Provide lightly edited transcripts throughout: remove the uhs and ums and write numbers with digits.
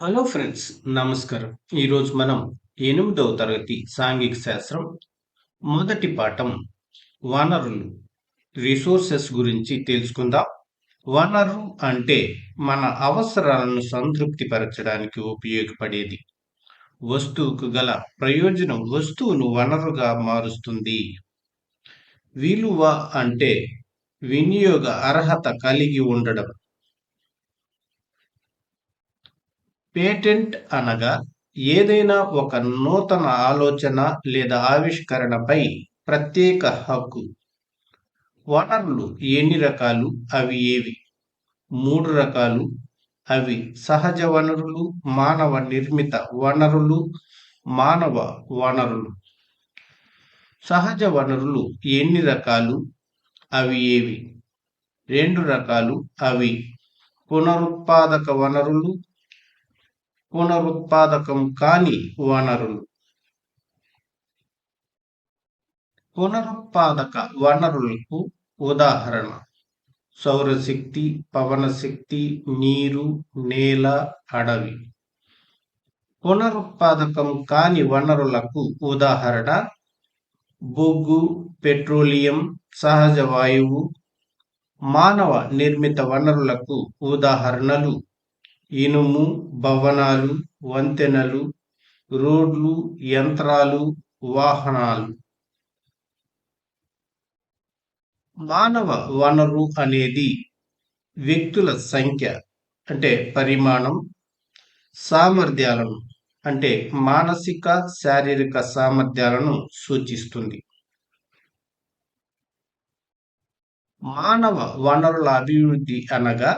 Hello friends, నమస్కారం. ఈరోజు మనం 8వ తరగతి సాంఘిక శాస్త్రం మొదటి పాఠం వనరులు రిసోర్సెస్ గురించి తెలుసుకుందాం. వనరు అంటే మన అవసరాలను సంతృప్తిపరచడానికి ఉపయోగపడేది. వస్తువుకు గల ప్రయోజనం వస్తువును వనరుగా మారుస్తుంది. విలువ అంటే వినియోగ అర్హత కలిగి ఉండడం. పేటెంట్ అనగా ఏదైనా ఒక నూతన ఆలోచన లేదా ఆవిష్కరణపై ప్రత్యేక హక్కు. వనరులు ఎన్ని రకాలు? అవి ఏవి? 3 రకాలు. అవి సహజ వనరులు, మానవ నిర్మిత వనరులు, మానవ వనరులు. సహజ వనరులు ఎన్ని రకాలు? అవి ఏవి? 2 రకాలు. అవి పునరుత్పాదక వనరులు, పునరుత్పాదకం కాని వనరులు. పునరుత్పాదక వనరులకు ఉదాహరణ సౌరశక్తి, పవనశక్తి, నీరు, నేల, అడవి. పునరుత్పాదకం కాని వనరులకు ఉదాహరణ బొగ్గు, పెట్రోలియం, సహజ వాయువు. మానవ నిర్మిత వనరులకు ఉదాహరణలు ఇనుము, భవనాలు, వంతెనలు, రోడ్లు, యంత్రాలు, వాహనాలు. మానవ వనరు అనేది వ్యక్తుల సంఖ్య అంటే పరిమాణం, సామర్థ్యాలను అంటే మానసిక, శారీరక సామర్థ్యాలను సూచిస్తుంది. మానవ వనరుల అభివృద్ధి అనగా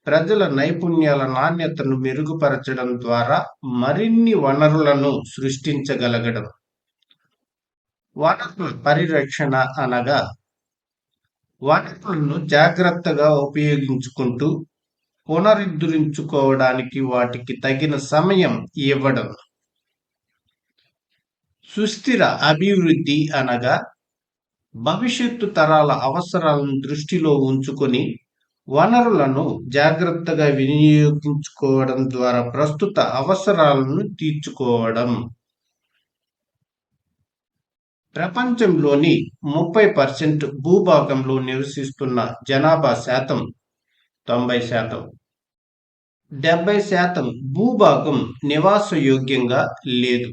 ప్రజల నైపుణ్యాల నాణ్యతను మెరుగుపరచడం ద్వారా మరిన్ని వనరులను సృష్టించగలగడం. వనరుల పరిరక్షణ అనగా వనరులను జాగ్రత్తగా ఉపయోగించుకుంటూ పునరుద్ధరించుకోవడానికి వాటికి తగిన సమయం ఇవ్వడం. సుస్థిర అభివృద్ధి అనగా భవిష్యత్తు తరాల అవసరాలను దృష్టిలో ఉంచుకొని వనరులను జాగ్రత్తగా వినియోగించుకోవడం ద్వారా ప్రస్తుత అవసరాలను తీర్చుకోవడం. ప్రపంచంలోని 30% భూభాగంలో నివసిస్తున్న జనాభా శాతం 90%. 70% భూభాగం నివాసయోగ్యంగా లేదు.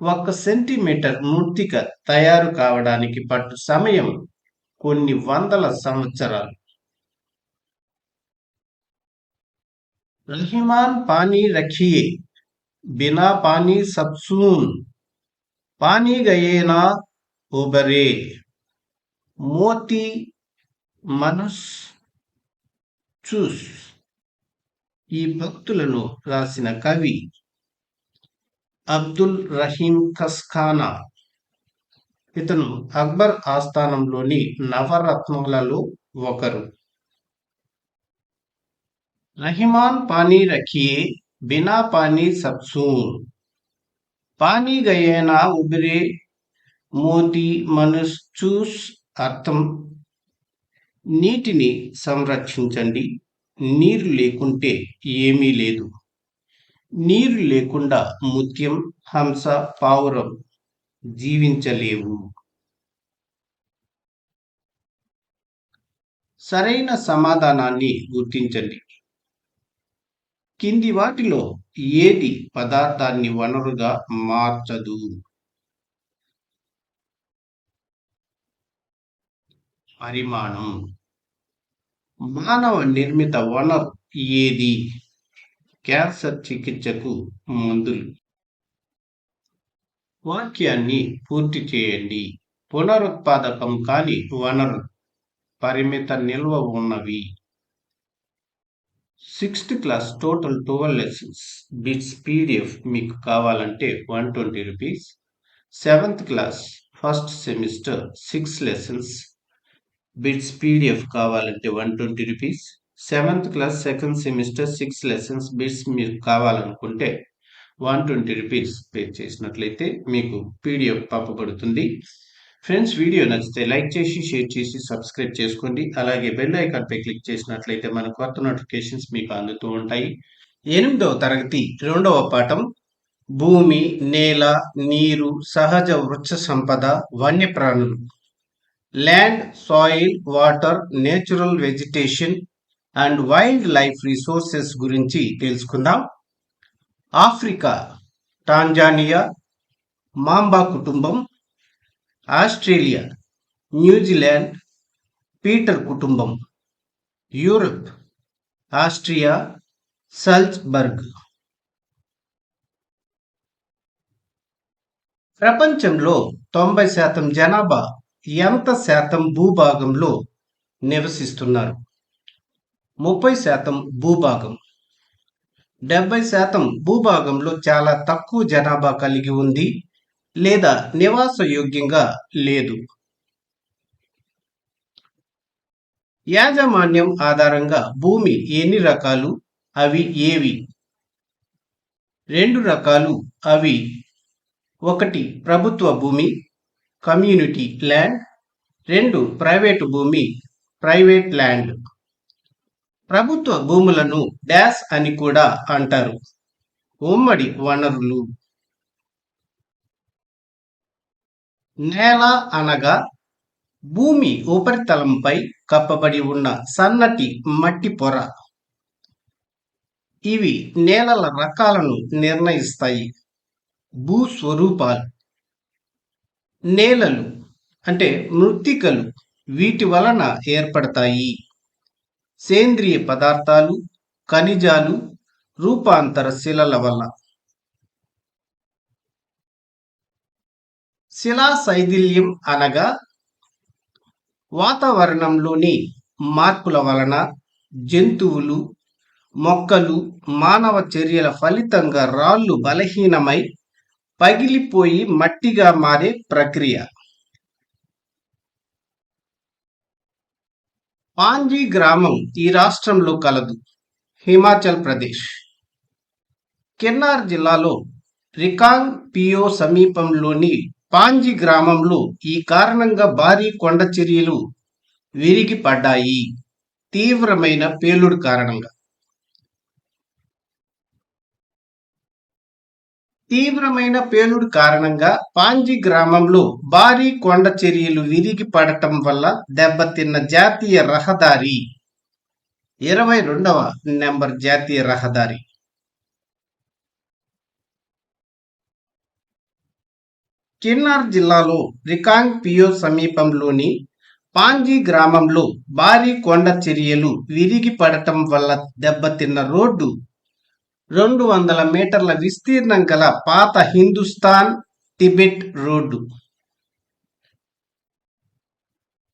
1 సెంటీమీటర్ మృత్తిక తయారు కావడానికి పట్టు సమయం కొన్ని వందల సంవత్సరాలు. రహిమాన్ పానీ రఖియే, बिना पानी सब सून, पानी गए ना उबरे, మోతి మనస్ చూస్. ఈ భక్తులను రాసిన కవి అబ్దుల్ రహీం ఖస్ఖానా. ఇతను అక్బర్ ఆస్థానంలోని నవరత్నాలలో ఒకరు. రహిమాన్ పానీ రఖియే, బినా పానీ సబ్ సూన్, పానీ గయే నా ఉబరే, మోతి మనస్ చూస్. అర్థం: నీటిని సంరక్షించండి, నీరు లేకుంటే ఏమీ లేదు. నీరు లేకుండా ముత్యం, హంస, పావురం జీవించలేవు. సరైన సమాధానాన్ని గుర్తించండి. కింది వాటిలో ఏది పదార్థాన్ని వనరుగా మార్చదు? పరిమాణం. మానవ నిర్మిత వనరు ఏది? క్యాన్సర్ చికిత్సకు మందులు. వాక్యాన్ని పూర్తి చేయండి. పునరుత్పాదకం కాని వనరు పరిమిత నిల్వ ఉన్నవి. 6th class total 12 lessons bits PDF మీకు కావాలంటే 120 rupees. 7th class first semester 6 lessons bits PDF కావాలంటే 120 rupees. 7th class second semester 6 lessons bits మీకు కావాలనుకుంటే 120 రూపీస్ పే చేసినట్లయితే మీకు పీడిఎఫ్ పంపబడుతుంది. ఫ్రెండ్స్, వీడియో నచ్చితే లైక్ చేసి, షేర్ చేసి, సబ్స్క్రైబ్ చేసుకోండి. అలాగే బెల్ ఐకాన్పై క్లిక్ చేసినట్లయితే మన కొత్త నోటిఫికేషన్స్ మీకు అందుతూ ఉంటాయి. 8వ తరగతి 2వ పాఠం భూమి, నేల, నీరు, సహజ వృక్ష సంపద, వన్యప్రాణులు. Land, soil, water, natural vegetation and wildlife resources గురించి తెలుసుకుందాం. ఆఫ్రికా, టాంజానియా, మాంబా కుటుంబం. ఆస్ట్రేలియా, న్యూజిలాండ్, పీటర్ కుటుంబం. Europe, Austria, Salzburg. ప్రపంచంలో 90% జనాభా ఎంత శాతం భూభాగంలో నివసిస్తున్నారు? 30% భూభాగం. 70% భూభాగంలో చాలా తక్కువ జనాభా కలిగి ఉంది లేదా నివాసయోగ్యంగా లేదు. యాజమాన్యం ఆధారంగా భూమి ఎన్ని రకాలు? అవి ఏవి? 2 రకాలు. అవి: 1 ప్రభుత్వ భూమి, కమ్యూనిటీ ల్యాండ్. 2 ప్రైవేటు భూమి, ప్రైవేట్ ల్యాండ్. ప్రభుత్వ భూములను డాష్ అని కూడా అంటారు. ఉమ్మడి వనరులు. నేల అనగా భూమి ఉపరితలంపై కప్పబడి ఉన్న సన్నటి మట్టి పొర. ఇవి నేలల రకాలను నిర్ణయిస్తాయి. భూస్వరూపాలు. నేలలు అంటే మృత్తికలు, వీటి వలన ఏర్పడతాయి. సేంద్రియ పదార్థాలు, ఖనిజాలు, రూపాంతర శిలల వల్ల. శిలా శైథిల్యం అనగా వాతావరణంలోని మార్పుల వలన జంతువులు, మొక్కలు, మానవ చర్యల ఫలితంగా రాళ్లు బలహీనమై పగిలిపోయి మట్టిగా మారే ప్రక్రియ. పాంజీ గ్రామం ఈ రాష్ట్రంలో కలదు. హిమాచల్ ప్రదేశ్. కిన్నార్ జిల్లాలో రికాంగ్ పియో సమీపంలోని పాంజీ గ్రామంలో ఈ కారణంగా భారీ కొండ చర్యలు విరిగి పడ్డాయి. తీవ్రమైన పేలుడు కారణంగా. తీవ్రమైన పేలుడు కారణంగా పాంజీ గ్రామంలో భారీ కొండ చర్యలు విరిగి పడటం వల్ల దెబ్బతిన్న జాతీయ రహదారి 22వ నెంబర్ జాతీయ రహదారి. కిన్నార్ జిల్లాలో రికాంగ్ పియో సమీపంలోని పాంజీ గ్రామంలో భారీ కొండ చర్యలు విరిగి పడటం వల్ల దెబ్బతిన్న రోడ్డు 200 మీటర్ల విస్తీర్ణం గల పాత హిందుస్థాన్ టిబెట్ రోడ్డు.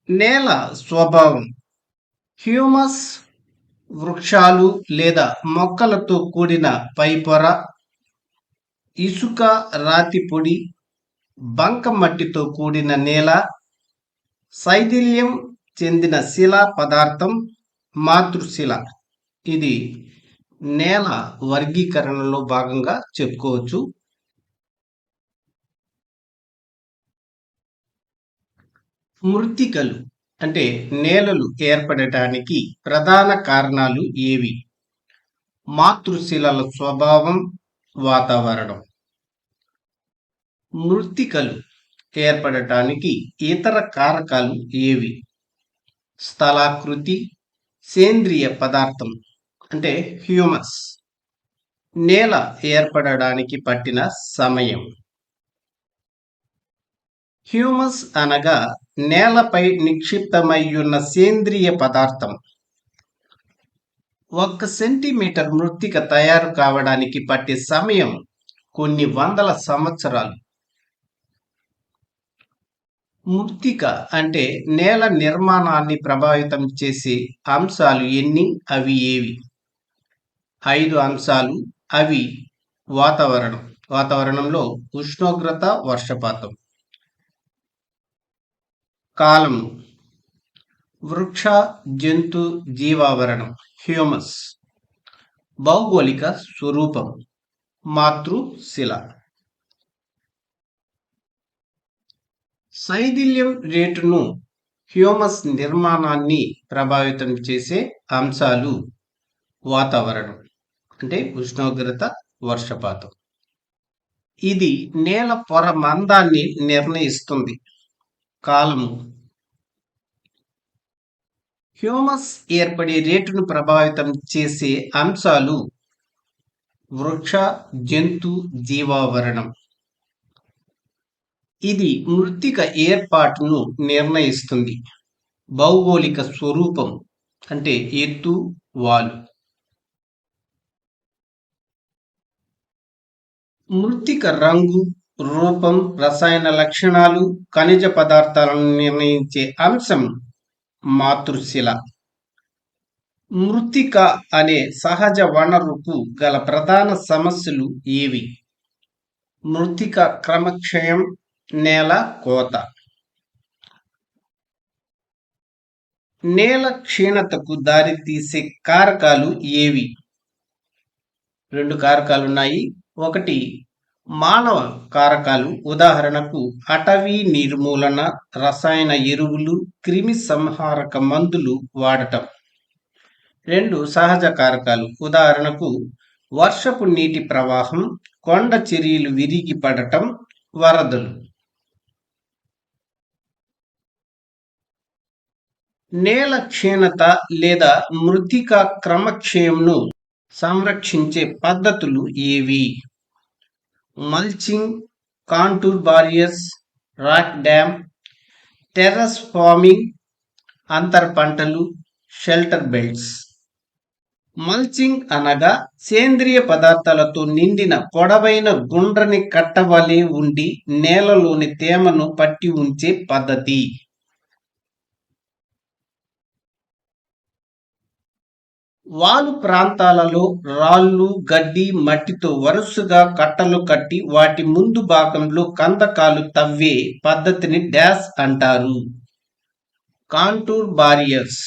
నేల స్వభావం. హ్యూమస్, వృక్షాలు లేదా మొక్కలతో కూడిన పైపొర, ఇసుక, రాతి పొడి, బంకమట్టితో కూడిన నేల, శైథిల్యం చెందిన శిలా పదార్థం, మాతృశిల. ఇది నేల వర్గీకరణలో భాగంగా చెప్పుకోవచ్చు. మృత్తికలు అంటే నేలలు ఏర్పడటానికి ప్రధాన కారణాలు ఏవి? మాతృశిలల స్వభావం, వాతావరణం. మృత్తికలు ఏర్పడటానికి ఇతర కారకాలు ఏవి? స్థలాకృతి, సేంద్రియ పదార్థం అంటే హ్యూమస్, నేల ఏర్పడడానికి పట్టిన సమయం. హ్యూమస్ అనగా నేలపై నిక్షిప్తమయ్యున్న సేంద్రియ పదార్థం. 1 సెంటీమీటర్ మృత్తిక తయారు కావడానికి పట్టే సమయం కొన్ని వందల సంవత్సరాలు. మృత్తిక అంటే నేల నిర్మాణాన్ని ప్రభావితం చేసే అంశాలు ఎన్ని? అవి ఏవి? 5 అంశాలు. అవి: వాతావరణం. వాతావరణంలో ఉష్ణోగ్రత, వర్షపాతం. కాలం. వృక్ష, జంతు, జీవావరణం హ్యూమస్. భౌగోళిక స్వరూపం మాతృశిల. శైథిల్యం రేటును హ్యూమస్ నిర్మాణాన్ని ప్రభావితం చేసే అంశాలు వాతావరణం అంటే ఉష్ణోగ్రత, వర్షపాతం. ఇది నేల పొర మందాన్ని నిర్ణయిస్తుంది. కాలము హ్యూమస్ ఏర్పడే రేటును ప్రభావితం చేసే అంశాలు వృక్ష, జంతు, జీవావరణం. ఇది మృత్తిక ఏర్పాటును నిర్ణయిస్తుంది. భౌగోళిక స్వరూపం అంటే ఎత్తు, వాలు. మృత్తిక రంగు, రూపం, రసాయన లక్షణాలు, ఖనిజ పదార్థాలను నిర్ణయించే అంశం మాతృశిల. మృత్తిక అనే సహజ వనరుకు గల ప్రధాన సమస్యలు ఏవి? మృత్తిక క్రమక్షయం, నేల కోత. నేల క్షీణతకు దారితీసే కారకాలు ఏవి? 2 కారకాలు ఉన్నాయి. ఒకటి మానవ కారకాలు, ఉదాహరణకు అటవీ నిర్మూలన, రసాయన ఎరువులు, క్రిమి సంహారక మందులు వాడటం. 2 సహజ కారకాలు, ఉదాహరణకు వర్షపు నీటి ప్రవాహం, కొండ చర్యలు విరిగి పడటం, వరదలు. నేల క్షీణత లేదా మృత్తిక క్రమక్షయంను సంరక్షించే పద్ధతులు ఏవి? Mulching, contour barriers, rock dam, terrace farming, అంతర పంటలు, షెల్టర్ బెల్ట్స్. మల్చింగ్ అనగా సేంద్రియ పదార్థాలతో నిండిన పొడవైన గుండ్రని కట్టవలే ఉండి నేలలోని తేమను పట్టి ఉంచే పద్ధతి. వాలు ప్రాంతాలలో రాళ్ళు, గడ్డి, మట్టితో వరుసగా కట్టలు కట్టి వాటి ముందు భాగంలో కందకాలు తవ్వే పద్ధతిని డాష్ అంటారు. Contour barriers.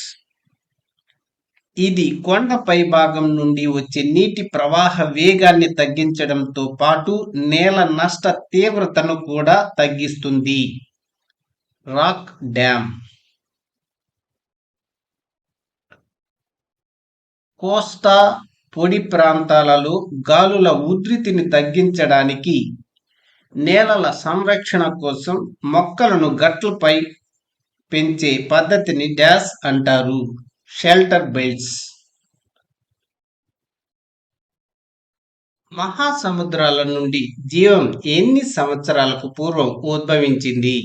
ఇది కొండ పై భాగం నుండి వచ్చే నీటి ప్రవాహ వేగాన్ని తగ్గించడంతో పాటు నేల నష్ట తీవ్రతను కూడా తగ్గిస్తుంది. Rock dam. కోస్తా, పొడి ప్రాంతాలలో గాలుల ఉధృతిని తగ్గించడానికి నేలల సంరక్షణ కోసం మొక్కలను గట్లపై పెంచే పద్ధతిని డాష్ అంటారు. Shelter belts. మహాసముద్రాల నుండి జీవం ఎన్ని సంవత్సరాలకు పూర్వం ఉద్భవించింది?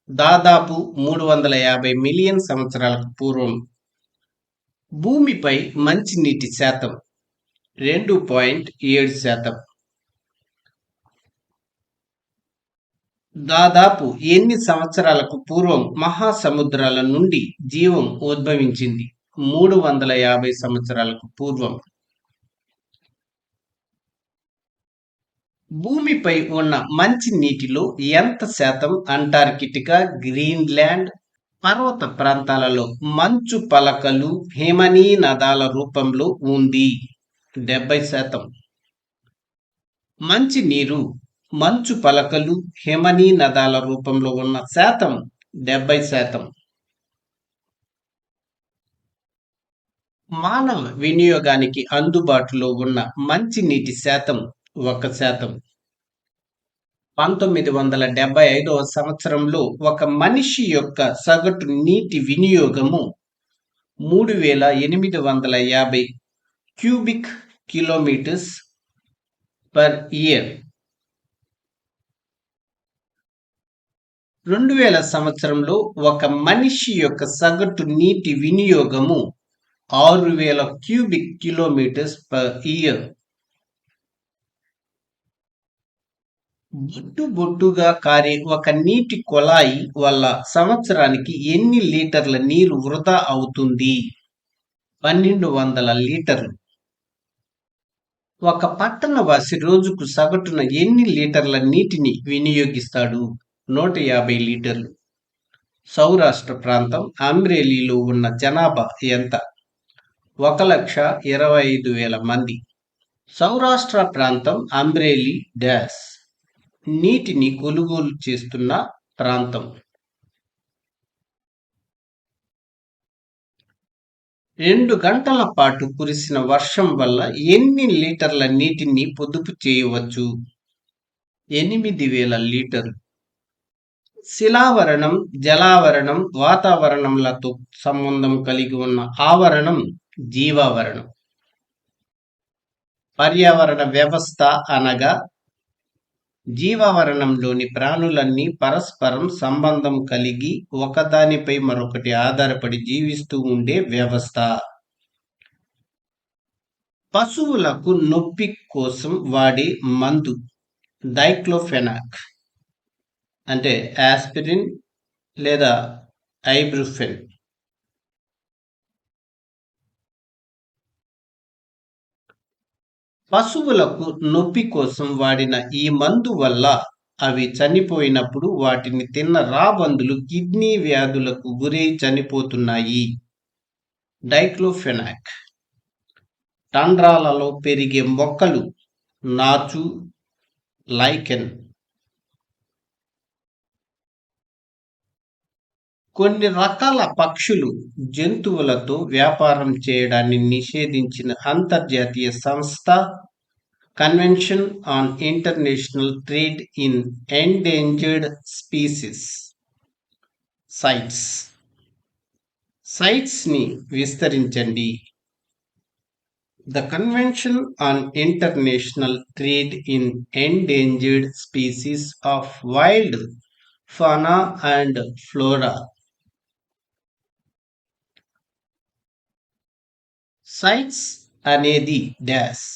దాదాపు 350 మిలియన్ సంవత్సరాలకు పూర్వం. భూమిపై మంచినీటి శాతం 2.7%. దాదాపు ఎన్ని సంవత్సరాలకు పూర్వం మహాసముద్రాల నుండి జీవం ఉద్భవించింది? 350 సంవత్సరాలకు పూర్వం. భూమిపై ఉన్న మంచి నీటిలో ఎంత శాతం అంటార్కిటికా, గ్రీన్లాండ్, పర్వత ప్రాంతాలలో మంచు పలకలు, హిమనీ నదాల రూపంలో ఉంది? 70%. మంచి నీరు, మంచు పలకలు, హిమనీ నదాల రూపంలో ఉన్న శాతం 70%. మానవ వినియోగానికి అందుబాటులో ఉన్న మంచినీటి శాతం 1%. 1975వ సంవత్సరంలో ఒక మనిషి యొక్క సగటు నీటి వినియోగము 3850 క్యూబిక్ కిలోమీటర్స్ పర్ ఇయర్. 2000 సంవత్సరంలో ఒక మనిషి యొక్క సగటు నీటి వినియోగము 6000 క్యూబిక్ కిలోమీటర్స్ పర్ ఇయర్. బొట్టుగా కారే ఒక నీటి కొలాయి వల్ల సంవత్సరానికి ఎన్ని లీటర్ల నీరు వృధా అవుతుంది? 1200 లీటర్లు. ఒక పట్టణవాసి రోజుకు సగటున ఎన్ని లీటర్ల నీటిని వినియోగిస్తాడు? 150 లీటర్లు. సౌరాష్ట్ర ప్రాంతం అమ్రేలీలో ఉన్న జనాభా ఎంత? 1,25,000 మంది. సౌరాష్ట్ర ప్రాంతం అమ్రేలీ డాష్ నీటిని కొనుగోలు చేస్తున్న ప్రాంతం. 2 గంటల పాటు కురిసిన వర్షం వల్ల ఎన్ని లీటర్ల నీటిని పొదుపు చేయవచ్చు? 8,000 లీటర్లు. శిలావరణం, జలావరణం, వాతావరణంలతో సంబంధం కలిగి ఉన్న ఆవరణం జీవావరణం. పర్యావరణ వ్యవస్థ అనగా జీవావరణంలోని ప్రాణులన్నీ పరస్పరం సంబంధం కలిగి ఒకదానిపై మరొకటి ఆధారపడి జీవిస్తూ ఉండే వ్యవస్థ. పశువులకు నొప్పి కోసం వాడే మందు డైక్లోఫెనాక్ అంటే ఆస్పిరిన్ లేదా ఐబ్రూఫెన్. పశువులకు నొప్పి కోసం వాడిన ఈ మందు వల్ల అవి చనిపోయినప్పుడు వాటిని తిన్న రాబందులు కిడ్నీ వ్యాధులకు గురై చనిపోతున్నాయి. డైక్లోఫెనాక్. టండ్రాలలో పెరిగే మొక్కలు నాచు, లైకెన్. కొన్ని రకాల పక్షులు, జంతువులతో వ్యాపారం చేయడాన్ని నిషేధించిన అంతర్జాతీయ సంస్థ convention on international trade in endangered species CITES. సైట్స్ని విస్తరించండి. The Convention on International Trade in Endangered Species of Wild Fauna and Flora. CITES అనేది డాష్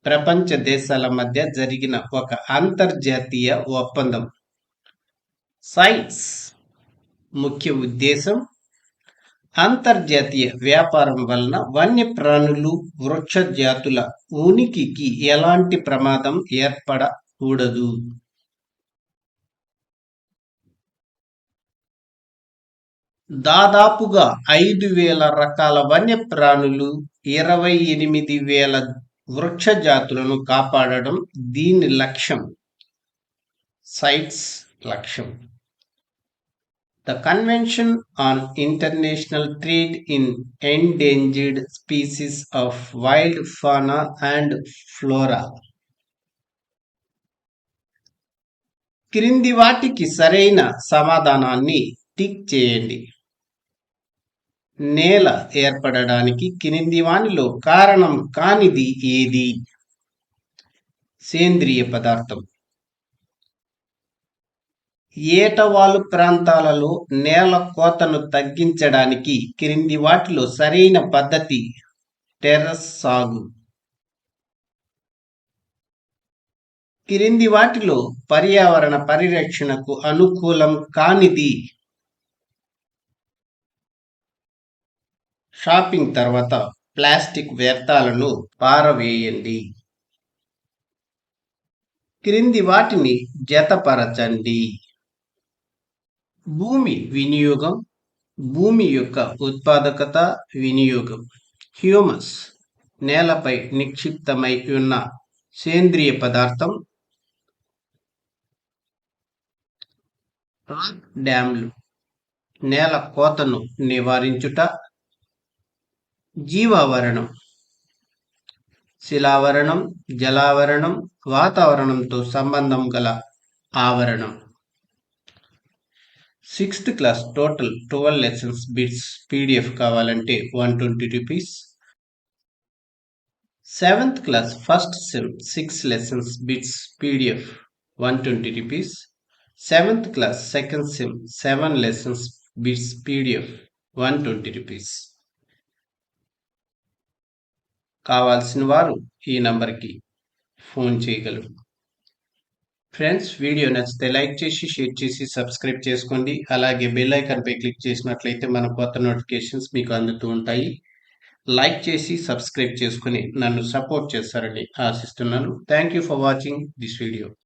ప్రపంచ దేశాల మధ్య జరిగిన ఒక అంతర్జాతీయ ఒప్పందం. సైట్స్ ముఖ్య ఉద్దేశం అంతర్జాతీయ వ్యాపారం వలన వన్యప్రాణులు, వృక్ష జాతుల ఉనికికి ఎలాంటి ప్రమాదం ఏర్పడకూడదు. దాదాపుగా 5,000 రకాల వన్యప్రాణులు, 28,000 వృక్ష జాతులను కాపాడడం దీని లక్ష్యం. సైట్స్ లక్ష్యం. The Convention on International Trade in Endangered Species of Wild Fauna and Flora. క్రింది వాటికి సరైన సమాధానాన్ని టిక్ చేయండి. నేల ఏర్పడడానికి క్రింది వానిలో కారణం కానిది ఏది? సేంద్రియ పదార్థం. ఏటవాలు ప్రాంతాలలో నేల కోతను తగ్గించడానికి క్రింది వాటిలో సరైన పద్ధతి టెర్రస్ సాగు. క్రింది వాటిలో పర్యావరణ పరిరక్షణకు అనుకూలం కానిది? షాపింగ్ తర్వాత ప్లాస్టిక్ వ్యర్థాలను పారవేయండి. క్రింది వాటిని జతపరచండి. భూమి వినియోగం, భూమి యొక్క ఉత్పాదకత, వినియోగం. హ్యూమస్ నేలపై నిక్షిప్తమై ఉన్న సేంద్రియ పదార్థం. రాక్ డ్యామ్లు నేల కోతను నివారించుట. జీవావరణం శిలావరణం, జలావరణం, వాతావరణంతో సంబంధం గల ఆవరణం. 6th class total 12 lessons bits PDF కావాలంటే 120 rupees. 7th class first sem 6 lessons bits PDF 120 rupees. 7th class second sem 7 lessons bits PDF 120 rupees. కావాల్సిన వారు ఈ నంబర్కి ఫోన్ చేయగలరు. ఫ్రెండ్స్, వీడియో నచ్చితే లైక్ చేసి, షేర్ చేసి, సబ్స్క్రైబ్ చేసుకోండి. అలాగే బెల్ ఐకాన్ పై క్లిక్ చేసినట్లయితే మన కొత్త నోటిఫికేషన్స్ మీకు అందుతూ ఉంటాయి. లైక్ చేసి సబ్స్క్రైబ్ చేసుకుని నన్ను సపోర్ట్ చేస్తారని ఆశిస్తున్నాను. Thank you for watching this video.